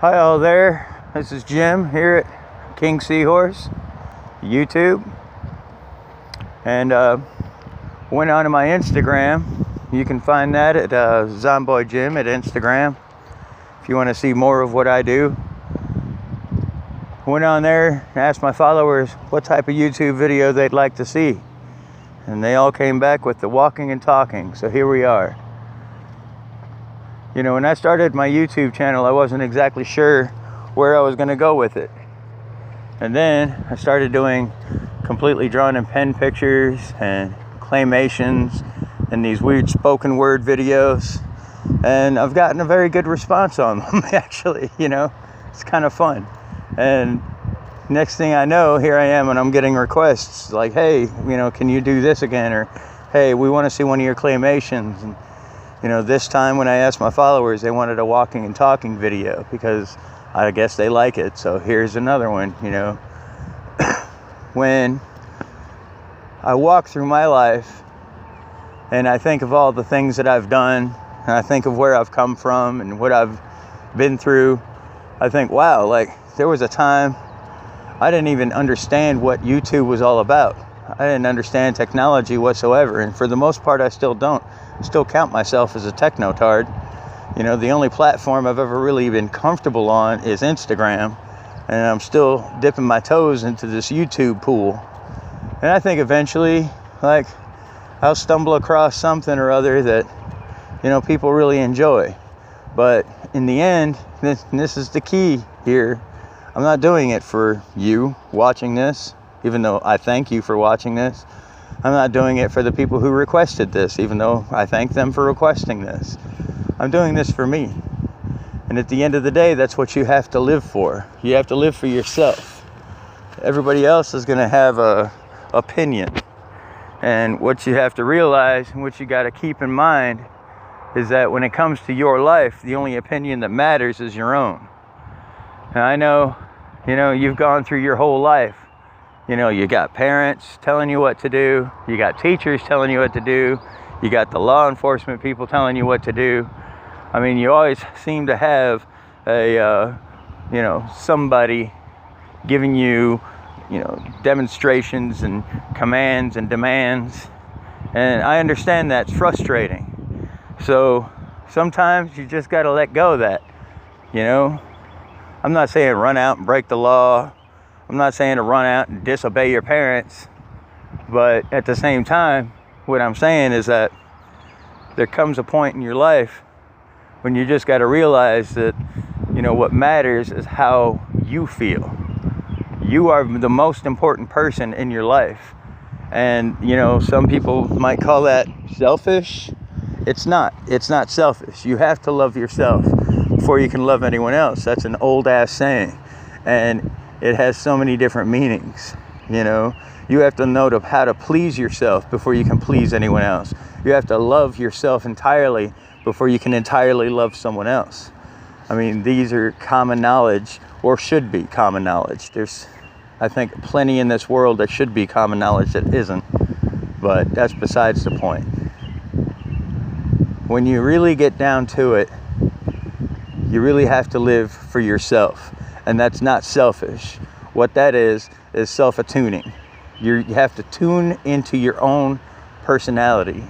Hi all there, this is Jim here at King Seahorse YouTube, and went onto my Instagram. You can find that at Zomboy Jim at Instagram if you want to see more of what I do. Went on there and asked my followers what type of YouTube video they'd like to see, and they all came back with the walking and talking, so here we are. You know, when I started my YouTube channel, I wasn't exactly sure where I was going to go with it. And then I started doing completely drawn in pen pictures and claymations and these weird spoken word videos. And I've gotten a very good response on them, actually. You know, it's kind of fun. And next thing I know, here I am and I'm getting requests like, hey, you know, can you do this again? Or, hey, we want to see one of your claymations. And you know, this time when I asked my followers, they wanted a walking and talking video because I guess they like it. So here's another one, you know. When I walk through my life and I think of all the things that I've done, and I think of where I've come from and what I've been through, I think, wow, like there was a time I didn't even understand what YouTube was all about. I didn't understand technology whatsoever, and for the most part I still don't. I still count myself as a technotard. You know, the only platform I've ever really been comfortable on is Instagram, and I'm still dipping my toes into this YouTube pool. And I think eventually, like, I'll stumble across something or other that, you know, people really enjoy. But in the end, this is the key here. I'm not doing it for you watching this, even though I thank you for watching this. I'm not doing it for the people who requested this, even though I thank them for requesting this. I'm doing this for me. And at the end of the day, that's what you have to live for. You have to live for yourself. Everybody else is going to have a opinion. And what you have to realize and what you got to keep in mind is that when it comes to your life, the only opinion that matters is your own. And I know, you know, you've gone through your whole life. You know, you got parents telling you what to do. You got teachers telling you what to do. You got the law enforcement people telling you what to do. I mean, you always seem to have a, you know, somebody giving you, you know, demonstrations and commands and demands. And I understand that's frustrating. So sometimes you just got to let go of that, you know. I'm not saying run out and break the law. I'm not saying to run out and disobey your parents, but at the same time, what I'm saying is that there comes a point in your life when you just got to realize that, you know, what matters is how you feel. You are the most important person in your life. And, you know, some people might call that selfish. It's not. It's not selfish. You have to love yourself before you can love anyone else. That's an old ass saying. And it has so many different meanings, you know. You have to know how to please yourself before you can please anyone else. You have to love yourself entirely before you can entirely love someone else. I mean, these are common knowledge, or should be common knowledge. There's, I think, plenty in this world that should be common knowledge that isn't, but that's besides the point. When you really get down to it, you really have to live for yourself. And that's not selfish. What that is self-attuning. You have to tune into your own personality.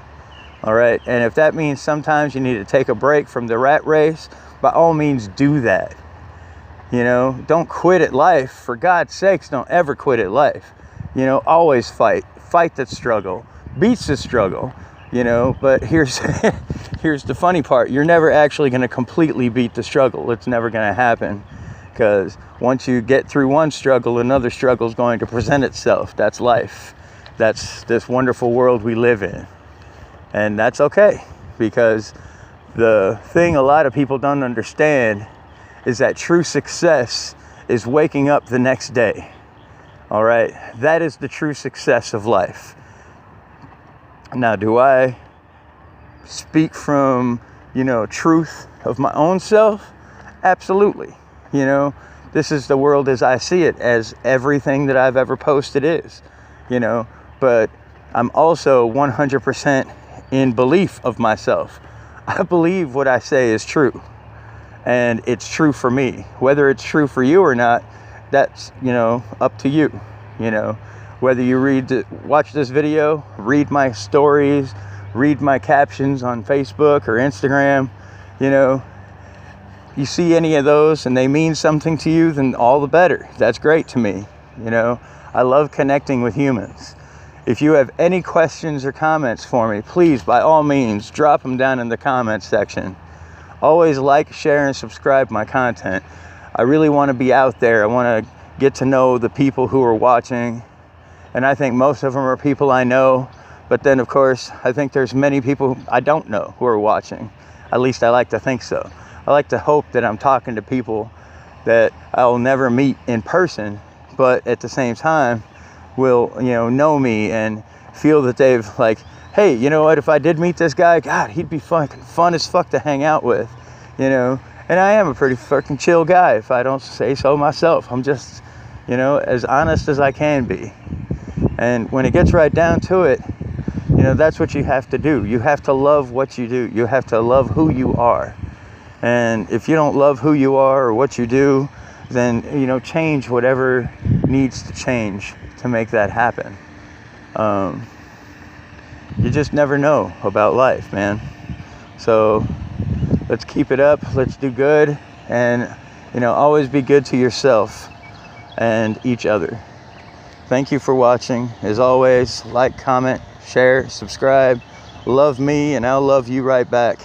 All right. And if that means sometimes you need to take a break from the rat race, by all means do that. You know, don't quit at life. For God's sakes, don't ever quit at life. You know, always fight. Fight the struggle. Beats the struggle. You know, but here's the funny part. You're never actually going to completely beat the struggle. It's never going to happen. Because once you get through one struggle, another struggle is going to present itself. That's life. That's this wonderful world we live in. And that's okay. Because the thing a lot of people don't understand is that true success is waking up the next day. All right? That is the true success of life. Now, do I speak from, you know, truth of my own self? Absolutely. You know, this is the world as I see it, as everything that I've ever posted is, you know, but I'm also 100% in belief of myself. I believe what I say is true. and it's true for me. Whether it's true for you or not, that's, up to you. Whether you watch this video, read my stories, read my captions on Facebook or Instagram, you see any of those and they mean something to you, then all the better. That's great to me. I love connecting with humans. If you have any questions or comments for me, please, by all means, drop them down in the comments section. Always like, share, and subscribe my content. I really want to be out there. I want to get to know the people who are watching. And I think most of them are people I know. But then, of course, I think there's many people I don't know who are watching. At least I like to think so. I like to hope that I'm talking to people that I'll never meet in person, but at the same time will, know me and feel that they've hey, you know what, if I did meet this guy, God, he'd be fucking fun as fuck to hang out with, And I am a pretty fucking chill guy, if I don't say so myself. I'm just, as honest as I can be. And when it gets right down to it, that's what you have to do. You have to love what you do. You have to love who you are. And if you don't love who you are or what you do, then, change whatever needs to change to make that happen. You just never know about life, man. So let's keep it up. Let's do good. And, always be good to yourself and each other. Thank you for watching. As always, like, comment, share, subscribe. Love me, and I'll love you right back.